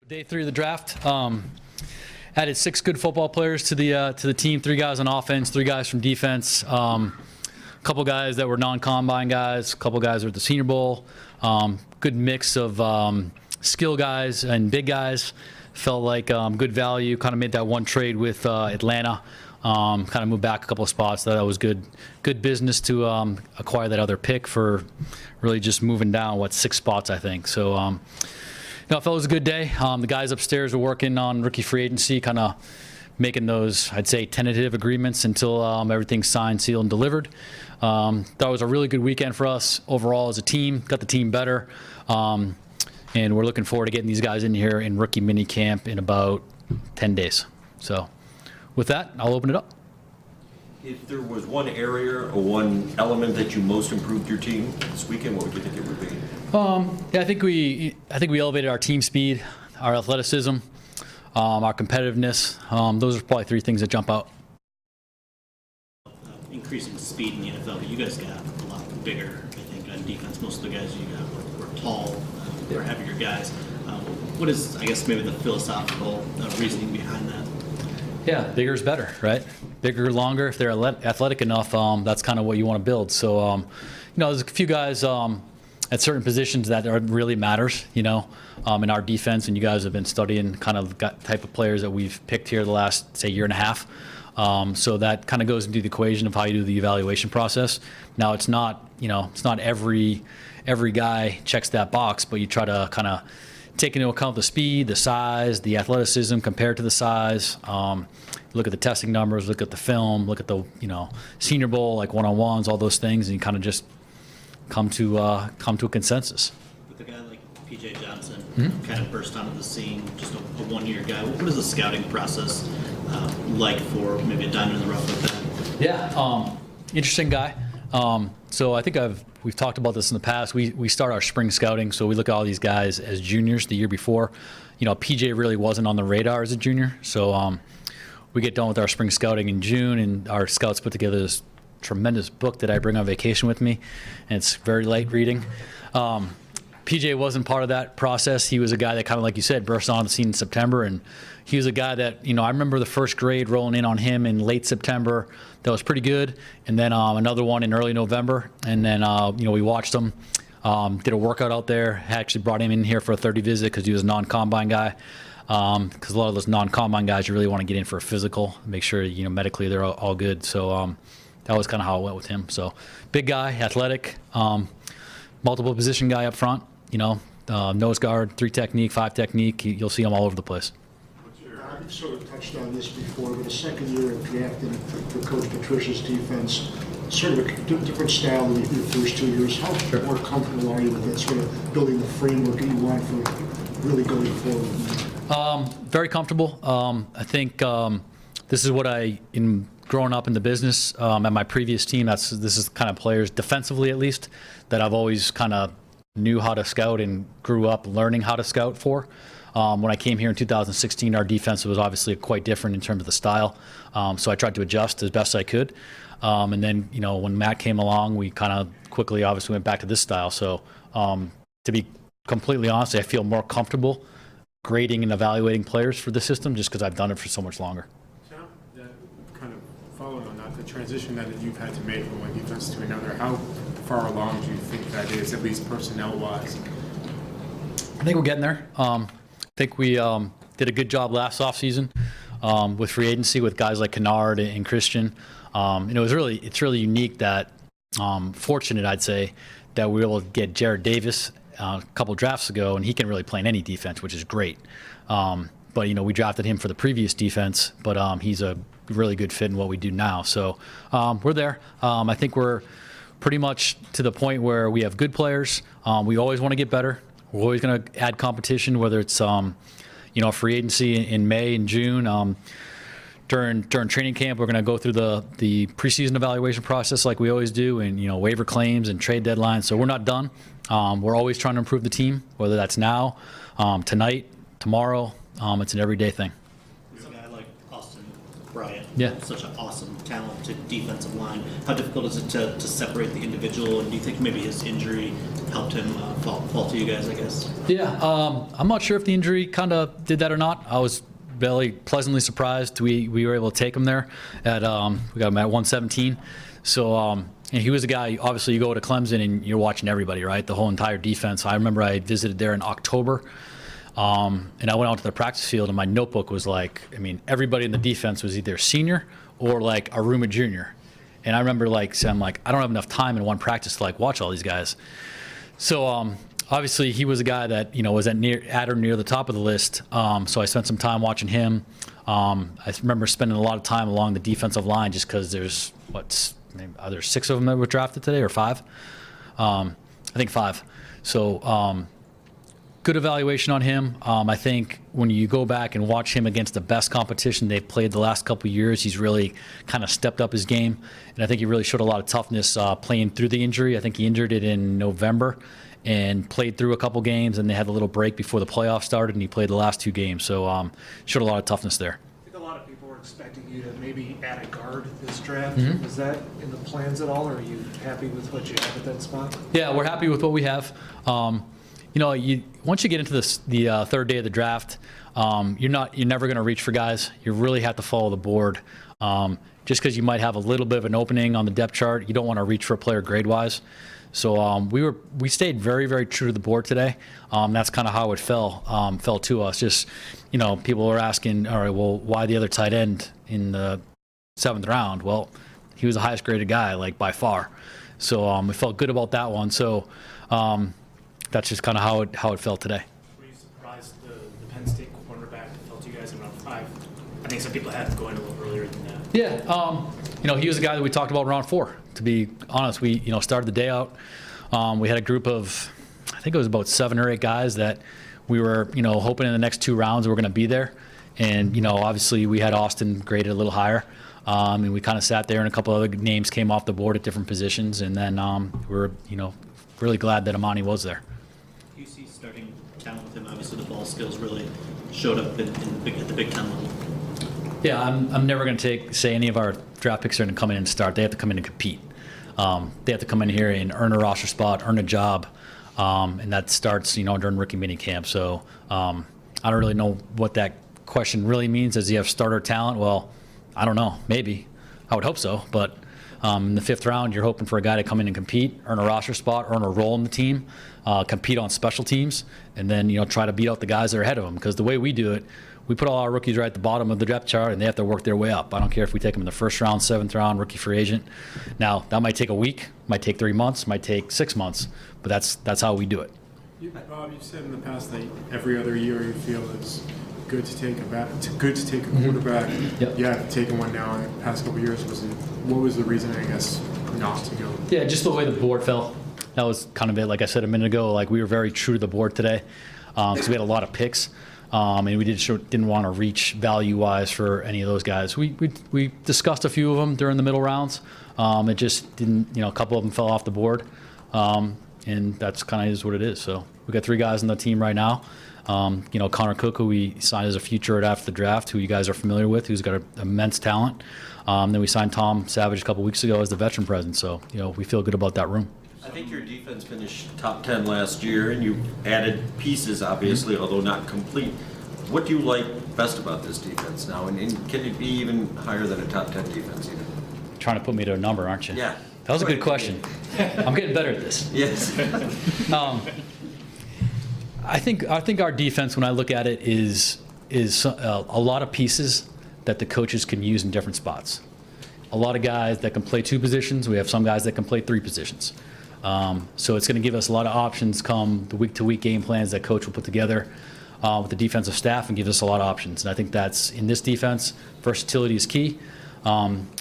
Day 3 of the draft. Added 6 good football players to the team. 3 guys on offense, 3 guys from defense. A couple guys that were non-combine guys. A couple guys were at the Senior Bowl. Good mix of skill guys and big guys. Felt like good value. Kind of made that one trade with Atlanta. Kind of moved back a couple of spots. That was good business to acquire that other pick for really just moving down 6 spots, I think. So I felt it was a good day. The guys upstairs were working on rookie free agency, kind of making those, I'd say, tentative agreements until everything's signed, sealed, and delivered. That was a really good weekend for us overall as a team. Got the team better. And we're looking forward to getting these guys in here in rookie mini camp in about 10 days. So with that, I'll open it up. If there was one area or one element that you most improved your team this weekend, what would you think it would be? Yeah, I think we elevated our team speed, our athleticism, our competitiveness. Those are probably 3 things that jump out. Increasing speed in the NFL, but you guys got a lot bigger. I think on defense, most of the guys you got were tall, were heavier guys. What is, I guess, maybe the philosophical reasoning behind that? Yeah, bigger is better, right? Bigger, longer. If they're athletic enough, that's kind of what you want to build. So, there's a few guys at certain positions that really matters, in our defense, and you guys have been studying kind of the type of players that we've picked here the last, say, year and a half. So that kind of goes into the equation of how you do the evaluation process. Now, it's not every guy checks that box, but you try to kind of take into account the speed, the size, the athleticism compared to the size. Look at the testing numbers, look at the film, look at the Senior Bowl, like one-on-ones, all those things, and you kind of just come to a consensus. With a guy like P.J. Johnson, kind of burst onto the scene, just a one-year guy. What is the scouting process like for maybe a diamond in the rough like that? Yeah, interesting guy. So I think we've talked about this in the past. We start our spring scouting, so we look at all these guys as juniors the year before. PJ really wasn't on the radar as a junior, so we get done with our spring scouting in June, and our scouts put together this tremendous book that I bring on vacation with me, and it's very light reading. PJ wasn't part of that process. He was a guy that kind of, like you said, burst on the scene in September, and he was a guy that, I remember the first grade rolling in on him in late September. That was pretty good. And then another one in early November. And then, we watched him, did a workout out there, actually brought him in here for a 30 visit because he was a non-combine guy. Because a lot of those non-combine guys, you really want to get in for a physical, make sure, medically they're all good. So that was kind of how it went with him. So big guy, athletic, multiple position guy up front, nose guard, 3 technique, 5 technique. You'll see him all over the place. I've sort of touched on this before, but a second year of drafting for Coach Patricia's defense, sort of a different style than your first 2 years. How more comfortable are you with that, sort of building the framework that you want for really going forward? Very comfortable. I think this is what growing up in the business at my previous team, this is kind of players, defensively at least, that I've always kind of knew how to scout and grew up learning how to scout for. When I came here in 2016, our defense was obviously quite different in terms of the style. So I tried to adjust as best I could. And then, when Matt came along, we kind of quickly obviously went back to this style. So to be completely honest, I feel more comfortable grading and evaluating players for the system just because I've done it for so much longer. John, kind of following on that, the transition that you've had to make from one defense to another, how far along do you think that is, at least personnel-wise? I think we're getting there. I think we did a good job last offseason with free agency with guys like Kennard and Christian. It's really unique that, fortunate I'd say, that we were able to get Jared Davis a couple drafts ago, and he can really play in any defense, which is great. But we drafted him for the previous defense, but he's a really good fit in what we do now. So we're there. I think we're pretty much to the point where we have good players. We always want to get better. We're always going to add competition, whether it's free agency in May and June. During training camp, we're going to go through the preseason evaluation process like we always do, and waiver claims and trade deadlines. So we're not done. We're always trying to improve the team, whether that's now, tonight, tomorrow. It's an everyday thing. There's a guy like Austin Bryant. Yeah. Such an awesome, talented defensive line. How difficult is it to separate the individual, and do you think maybe his injury helped him fall to you guys, I guess? Yeah, I'm not sure if the injury kind of did that or not. I was really pleasantly surprised. We were able to take him there at we got him at 117. So and he was a guy. Obviously, you go to Clemson and you're watching everybody, right? The whole entire defense. I remember I visited there in October, and I went out to the practice field, and my notebook was like, I mean, everybody in the defense was either senior or like a room of junior. And I remember like saying, I'm like, I don't have enough time in one practice to like watch all these guys. So obviously he was a guy that was at or near the top of the list. So I spent some time watching him. I remember spending a lot of time along the defensive line just because there's maybe there's 6 of them that were drafted today or 5. I think 5. So good evaluation on him. I think when you go back and watch him against the best competition they've played the last couple of years, he's really kind of stepped up his game. And I think he really showed a lot of toughness playing through the injury. I think he injured it in November and played through a couple games, and they had a little break before the playoffs started, and he played the last 2 games. So showed a lot of toughness there. I think a lot of people were expecting you to maybe add a guard this draft. Mm-hmm. Is that in the plans at all, or are you happy with what you have at that spot? Yeah, we're happy with what we have. Once you get into the third day of the draft, you're never going to reach for guys. You really have to follow the board. Just because you might have a little bit of an opening on the depth chart, you don't want to reach for a player grade-wise. So we stayed very, very true to the board today. That's kind of how it fell to us. Just people were asking, all right, well, why the other tight end in the 7th round? Well, he was the highest graded guy, like by far. So we felt good about that one. So that's just kind of how it felt today. Were you surprised the Penn State cornerback fell to you guys in round 5? I think some people had him going a little earlier than that. Yeah, he was a guy that we talked about in round 4. To be honest, we started the day out. We had a group of, I think it was about 7 or 8 guys that we were hoping in the next 2 rounds we were going to be there. And obviously we had Austin graded a little higher. And we kind of sat there, and a couple other names came off the board at different positions. And then we were really glad that Amani was there. You see starting talent with him. Obviously, the ball skills really showed up at the Big Ten level. Yeah, I'm never going to say any of our draft picks are going to come in and start. They have to come in and compete. They have to come in here and earn a roster spot, earn a job, and that starts during rookie minicamp. So I don't really know what that question really means. Does he have starter talent? Well, I don't know. Maybe. I would hope so. But in the 5th round, you're hoping for a guy to come in and compete, earn a roster spot, earn a role in the team, compete on special teams, and then try to beat out the guys that are ahead of them. Because the way we do it, we put all our rookies right at the bottom of the depth chart, and they have to work their way up. I don't care if we take them in the 1st round, 7th round, rookie free agent. Now, that might take a week, might take 3 months, might take 6 months, but that's how we do it. Bob, you've said in the past that every other year you feel it's good to take a quarterback. Yep. You haven't taken one now in the past couple of years. What was the reason, I guess, not to go? Yeah, just the way the board fell. That was kind of it. Like I said a minute ago, like we were very true to the board today because we had a lot of picks. And we didn't want to reach value-wise for any of those guys. We discussed a few of them during the middle rounds. It just didn't, a couple of them fell off the board. And that's kind of is what it is. So we got 3 guys on the team right now. Connor Cook, who we signed as a future after the draft, who you guys are familiar with, who's got immense talent. Then we signed Tom Savage a couple weeks ago as the veteran presence. So, we feel good about that room. I think your defense finished top 10 last year, and you added pieces, obviously, although not complete. What do you like best about this defense now? And can it be even higher than a top 10 defense even? You're trying to put me to a number, aren't you? Yeah. That was a good question. I'm getting better at this. Yes. I think our defense, when I look at it, is a lot of pieces that the coaches can use in different spots. A lot of guys that can play 2 positions. We have some guys that can play 3 positions. So it's going to give us a lot of options come the week-to-week game plans that coach will put together with the defensive staff, and give us a lot of options. And I think that's, in this defense, versatility is key,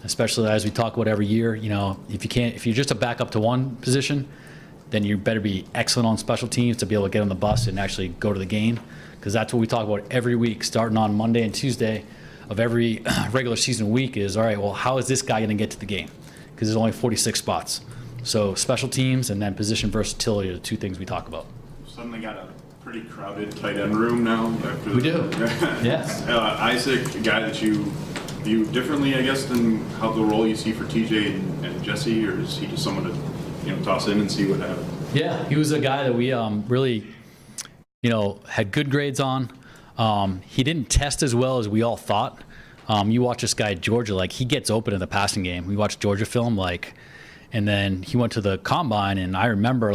especially as we talk about every year. If you're just a backup to one position, then you better be excellent on special teams to be able to get on the bus and actually go to the game, because that's what we talk about every week, starting on Monday and Tuesday of every regular season week is, all right, well, how is this guy going to get to the game? Because there's only 46 spots. So special teams and then position versatility are the 2 things we talk about. Suddenly got a pretty crowded tight end room now. We do. Yes. Isaac, a guy that you viewed differently, I guess, than how the role you see for TJ and Jesse, or is he just someone to, toss in and see what happens? Yeah, he was a guy that we really, had good grades on. He didn't test as well as we all thought. You watch this guy at Georgia, he gets open in the passing game. We watched Georgia film, and then he went to the combine, and I remember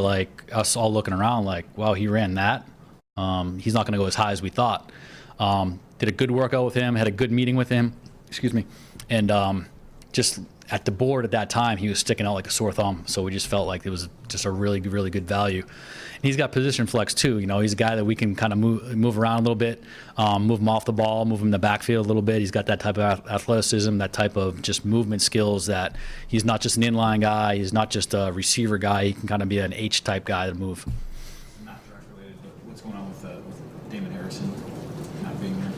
us all looking around wow, he ran that. He's not going to go as high as we thought. Did a good workout with him, had a good meeting with him, and just at the board at that time, he was sticking out like a sore thumb. So we just felt like it was just a really, really good value. And he's got position flex too. He's a guy that we can kind of move around a little bit, move him off the ball, move him in the backfield a little bit. He's got that type of athleticism, that type of just movement skills that he's not just an inline guy. He's not just a receiver guy. He can kind of be an H-type guy to move. Not draft related, but what's going on with Damon Harrison not being there?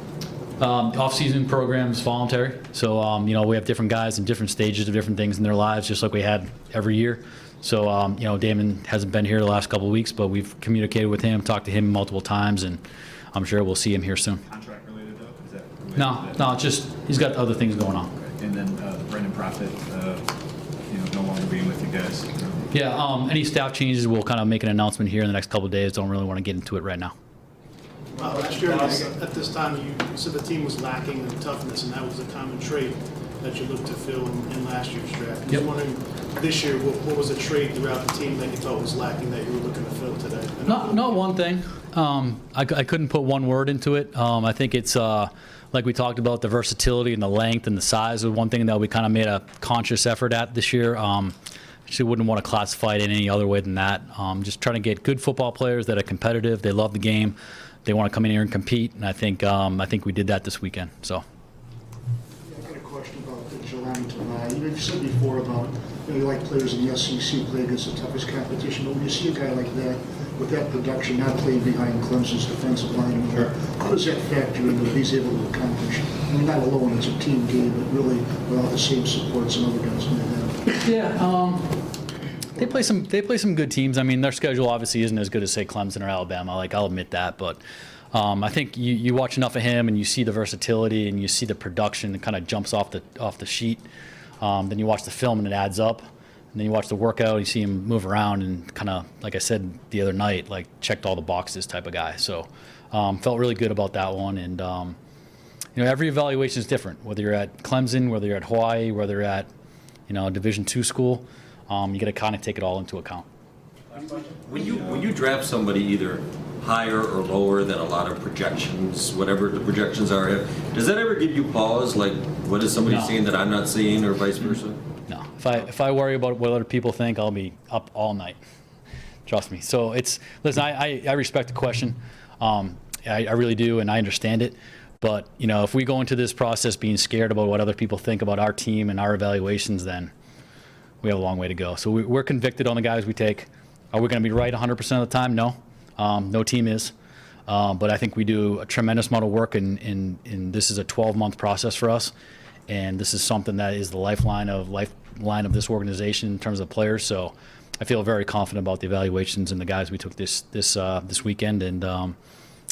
Off-season programs voluntary. So, we have different guys in different stages of different things in their lives, just like we had every year. So, Damon hasn't been here the last couple of weeks, but we've communicated with him, talked to him multiple times, and I'm sure we'll see him here soon. Contract related though? Is that related? No, just he's got other things going on. Okay. And then Brendan Prophet, no longer being with you guys. Yeah, any staff changes, we'll kind of make an announcement here in the next couple of days. Don't really want to get into it right now. Last year, at this time, you said the team was lacking in toughness, and that was a common trait that you looked to fill in last year's draft. I was Yep. wondering, this year, what was a trait throughout the team that you thought was lacking that you were looking to fill today? Not one thing. I couldn't put one word into it. I think it's like we talked about, the versatility and the length and the size was one thing that we kind of made a conscious effort at this year. Actually wouldn't want to classify it in any other way than that. Just trying to get good football players that are competitive. They love the game. They want to come in here and compete, and I think we did that this weekend. So. I've got a question about the Jelani Tavai. You said before about you like players in the SEC play against the toughest competition, but when you see a guy like that with that production, not playing behind Clemson's defensive line, how does that factor into what he's able to accomplish? I mean, not alone, it's a team game, but really with all the same supports and other guys may have. Yeah. They play some good teams. I mean, their schedule obviously isn't as good as, say, Clemson or Alabama. I'll admit that, but I think you watch enough of him and you see the versatility and you see the production that kind of jumps off the sheet. Then you watch the film and it adds up. And then you watch the workout, you see him move around and kind of, like I said the other night, checked all the boxes type of guy. So felt really good about that one. And every evaluation is different. Whether you're at Clemson, whether you're at Hawaii, whether you're at a Division II school. You got to kind of take it all into account. When you draft somebody either higher or lower than a lot of projections, whatever the projections are, does that ever give you pause? What is somebody seeing that I'm not seeing, or vice versa? No. If I worry about what other people think, I'll be up all night. Trust me. So listen. I respect the question. I really do, and I understand it. But if we go into this process being scared about what other people think about our team and our evaluations, then we have a long way to go. So we're convicted on the guys we take. Are we going to be right 100% of the time? No. No team is. But I think we do a tremendous amount of work, and this is a 12-month process for us. And this is something that is the lifeline of this organization in terms of players. So I feel very confident about the evaluations and the guys we took this weekend, and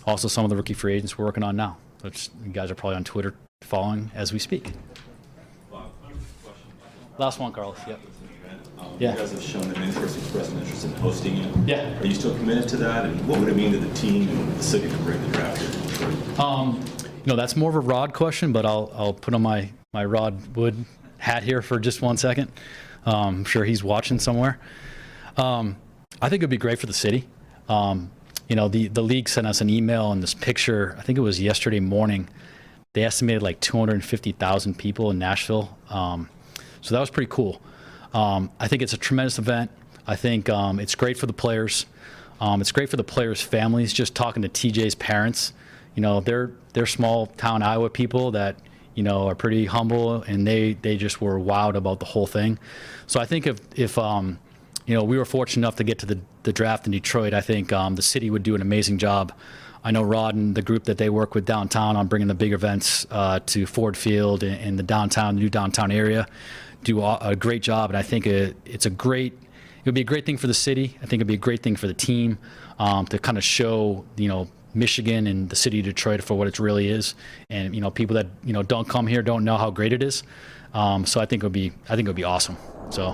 also some of the rookie free agents we're working on now, which you guys are probably on Twitter following as we speak. Last one, Carlos. Yep. Yeah. You guys have shown an interest, expressed an interest in hosting it. Yeah. Are you still committed to that? And what would it mean to the team and the city to bring the draft here to Detroit? That's more of a Rod question, but I'll put on my Rod Wood hat here for just 1 second. I'm sure he's watching somewhere. I think it'd be great for the city. The league sent us an email and this picture. I think it was yesterday morning. They estimated 250,000 people in Nashville. So that was pretty cool. I think it's a tremendous event. I think it's great for the players. It's great for the players' families. Just talking to TJ's parents, they're small town Iowa people that are pretty humble, and they just were wowed about the whole thing. So I think if we were fortunate enough to get to the draft in Detroit, I think the city would do an amazing job. I know Rod and the group that they work with downtown on bringing the big events to Ford Field and the new downtown area do a great job, and I think it would be a great thing for the city. I think it'd be a great thing for the team to kind of show, Michigan and the city of Detroit for what it really is. And, people that, don't come here don't know how great it is. So I think it would be awesome. So.